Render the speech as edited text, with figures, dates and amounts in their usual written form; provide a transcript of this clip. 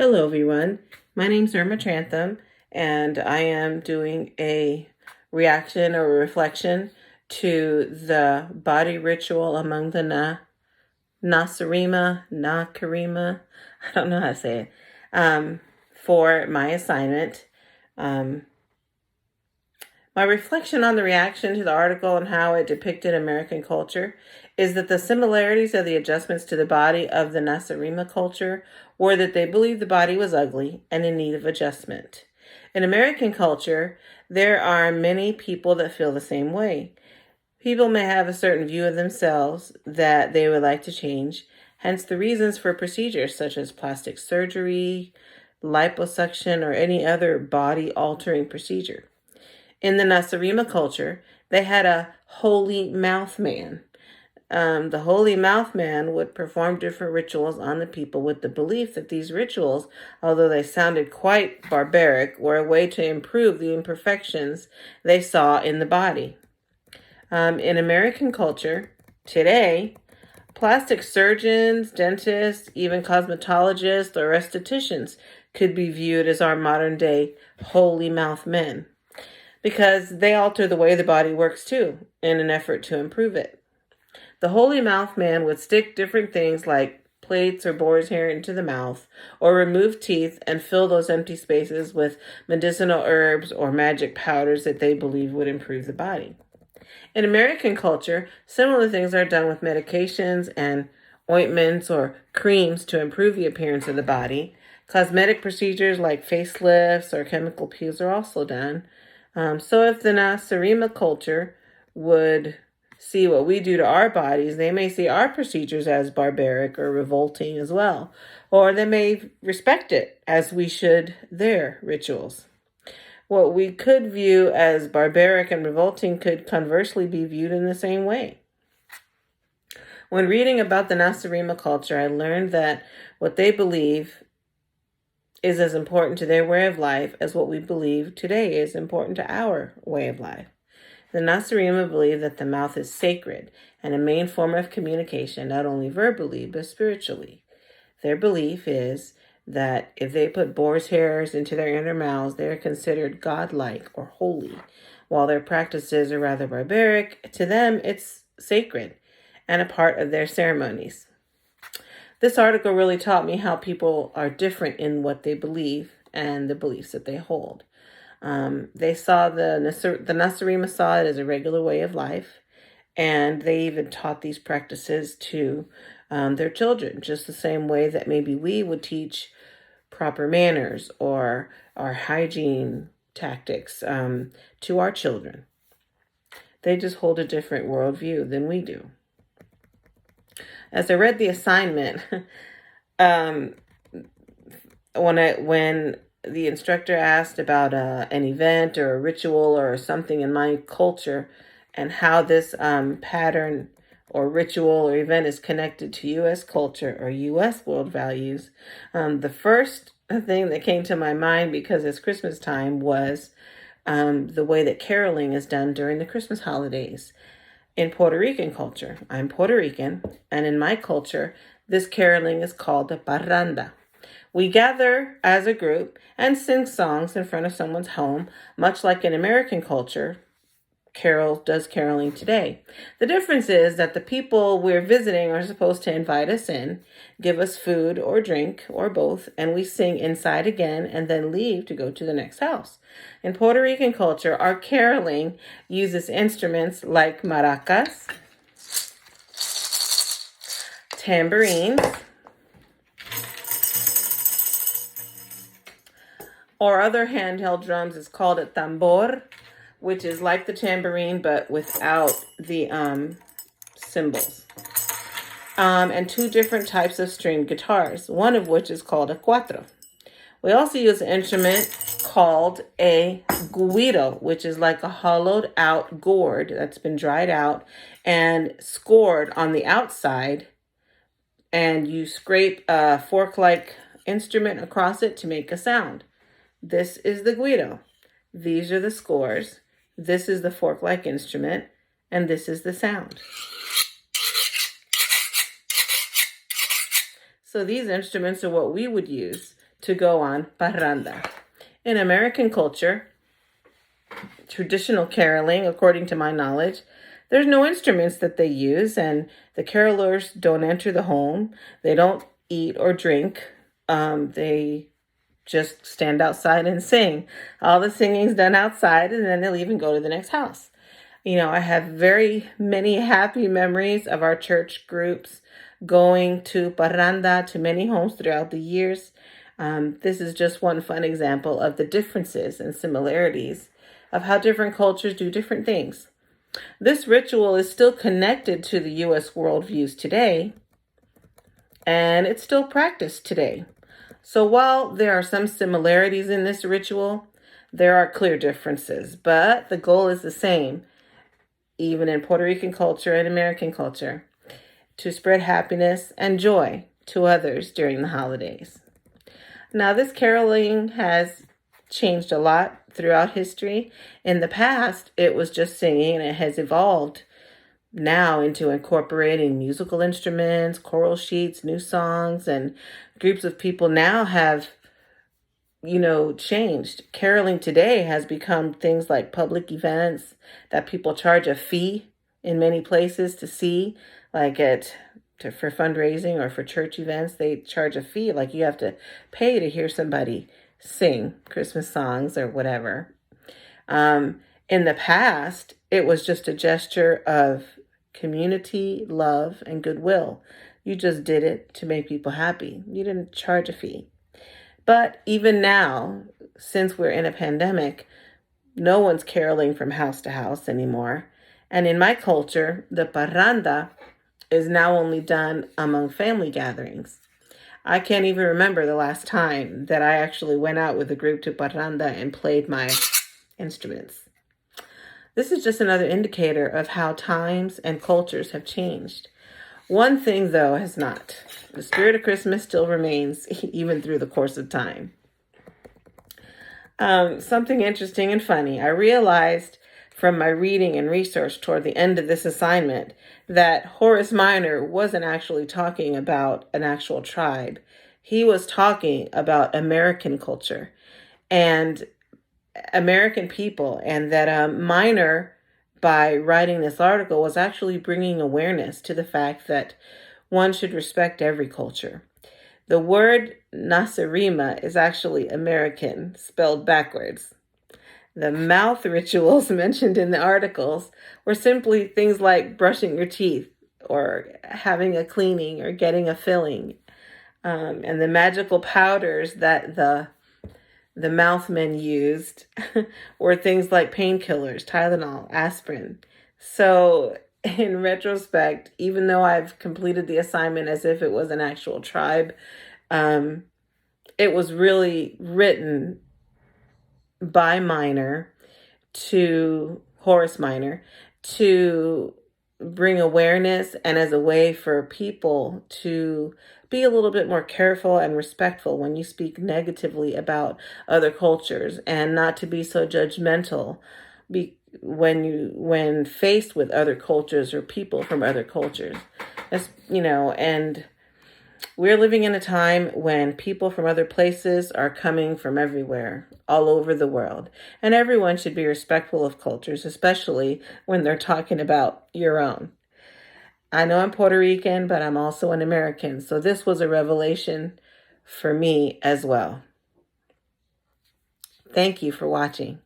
Hello, everyone. My name's Irma Trantham, and I am doing a reaction or a reflection to the body ritual among the Nakarima, I don't know how to say it, for my assignment. Um, my reflection on the reaction to the article and how it depicted American culture is that the similarities of the adjustments to the body of the Nasarima culture were that they believed the body was ugly and in need of adjustment. In American culture, there are many people that feel the same way. People may have a certain view of themselves that they would like to change, hence the reasons for procedures such as plastic surgery, liposuction, or any other body-altering procedure. In the Nasarima culture, they had a holy mouth man. The holy mouth man would perform different rituals on the people with the belief that these rituals, although they sounded quite barbaric, were a way to improve the imperfections they saw in the body. In American culture today, plastic surgeons, dentists, even cosmetologists or estheticians could be viewed as our modern day holy mouth men, because they alter the way the body works too, in an effort to improve it. The holy mouth man would stick different things like plates or boar's hair into the mouth, or remove teeth and fill those empty spaces with medicinal herbs or magic powders that they believe would improve the body. In American culture, similar things are done with medications and ointments or creams to improve the appearance of the body. Cosmetic procedures like facelifts or chemical peels are also done. So if the Nasarima culture would see what we do to our bodies, they may see our procedures as barbaric or revolting as well. Or they may respect it as we should their rituals. What we could view as barbaric and revolting could conversely be viewed in the same way. When reading about the Nasarima culture, I learned that what they believe is as important to their way of life as what we believe today is important to our way of life. The Nasarima believe that the mouth is sacred and a main form of communication, not only verbally, but spiritually. Their belief is that if they put boar's hairs into their inner mouths, they are considered godlike or holy. While their practices are rather barbaric, to them it's sacred and a part of their ceremonies. This article really taught me how people are different in what they believe and the beliefs that they hold. They saw the Nasarima saw it as a regular way of life, and they even taught these practices to their children, just the same way that maybe we would teach proper manners or our hygiene tactics to our children. They just hold a different worldview than we do. As I read the assignment, when the instructor asked about an event or a ritual or something in my culture and how this pattern or ritual or event is connected to U.S. culture or U.S. world values, the first thing that came to my mind, because it's Christmas time, was the way that caroling is done during the Christmas holidays. In Puerto Rican culture, I'm Puerto Rican, and in my culture, this caroling is called parranda. We gather as a group and sing songs in front of someone's home, much like in American culture, does caroling today. The difference is that the people we're visiting are supposed to invite us in, give us food or drink or both, and we sing inside again and then leave to go to the next house. In Puerto Rican culture, our caroling uses instruments like maracas, tambourines, or other handheld drums. Is called a tambor, which is like the tambourine but without the cymbals. And two different types of stringed guitars, one of which is called a cuatro. We also use an instrument called a guiro, which is like a hollowed out gourd that's been dried out and scored on the outside, and you scrape a fork-like instrument across it to make a sound. This is the guiro. These are the scores. This is the fork-like instrument, and this is the sound. So these instruments are what we would use to go on parranda. In American culture, traditional caroling, according to my knowledge, there's no instruments that they use, and the carolers don't enter the home. They don't eat or drink. They just stand outside and sing. All the singing's done outside, and then they'll even go to the next house. I have very many happy memories of our church groups going to parranda to many homes throughout the years. This is just one fun example of the differences and similarities of how different cultures do different things. This ritual is still connected to the U.S. worldviews today, and it's still practiced today. So while there are some similarities in this ritual, there are clear differences, but the goal is the same, even in Puerto Rican culture and American culture, to spread happiness and joy to others during the holidays. Now, this caroling has changed a lot throughout history. In the past, it was just singing, and it has evolved now into incorporating musical instruments, choral sheets, new songs, and groups of people now have, changed. Caroling today has become things like public events that people charge a fee in many places to see, like for fundraising or for church events. They charge a fee, like you have to pay to hear somebody sing Christmas songs or whatever. In the past, it was just a gesture of community, love, and goodwill. You just did it to make people happy. You didn't charge a fee. But even now, since we're in a pandemic, no one's caroling from house to house anymore. And in my culture, the parranda is now only done among family gatherings. I can't even remember the last time that I actually went out with a group to parranda and played my instruments. This is just another indicator of how times and cultures have changed. One thing, though, has not. The spirit of Christmas still remains, even through the course of time. Something interesting and funny. I realized from my reading and research toward the end of this assignment that Horace Minor wasn't actually talking about an actual tribe. He was talking about American culture and American people, and that Minor, by writing this article, was actually bringing awareness to the fact that one should respect every culture. The word Nasarima is actually American, spelled backwards. The mouth rituals mentioned in the articles were simply things like brushing your teeth or having a cleaning or getting a filling. And the magical powders that the mouthmen used were things like painkillers, Tylenol, aspirin. So in retrospect, even though I've completed the assignment as if it was an actual tribe, it was really written by Minor to Horace Minor to bring awareness and as a way for people to be a little bit more careful and respectful when you speak negatively about other cultures, and not to be so judgmental when faced with other cultures or people from other cultures. And we're living in a time when people from other places are coming from everywhere, all over the world. And everyone should be respectful of cultures, especially when they're talking about your own. I know I'm Puerto Rican, but I'm also an American. So this was a revelation for me as well. Thank you for watching.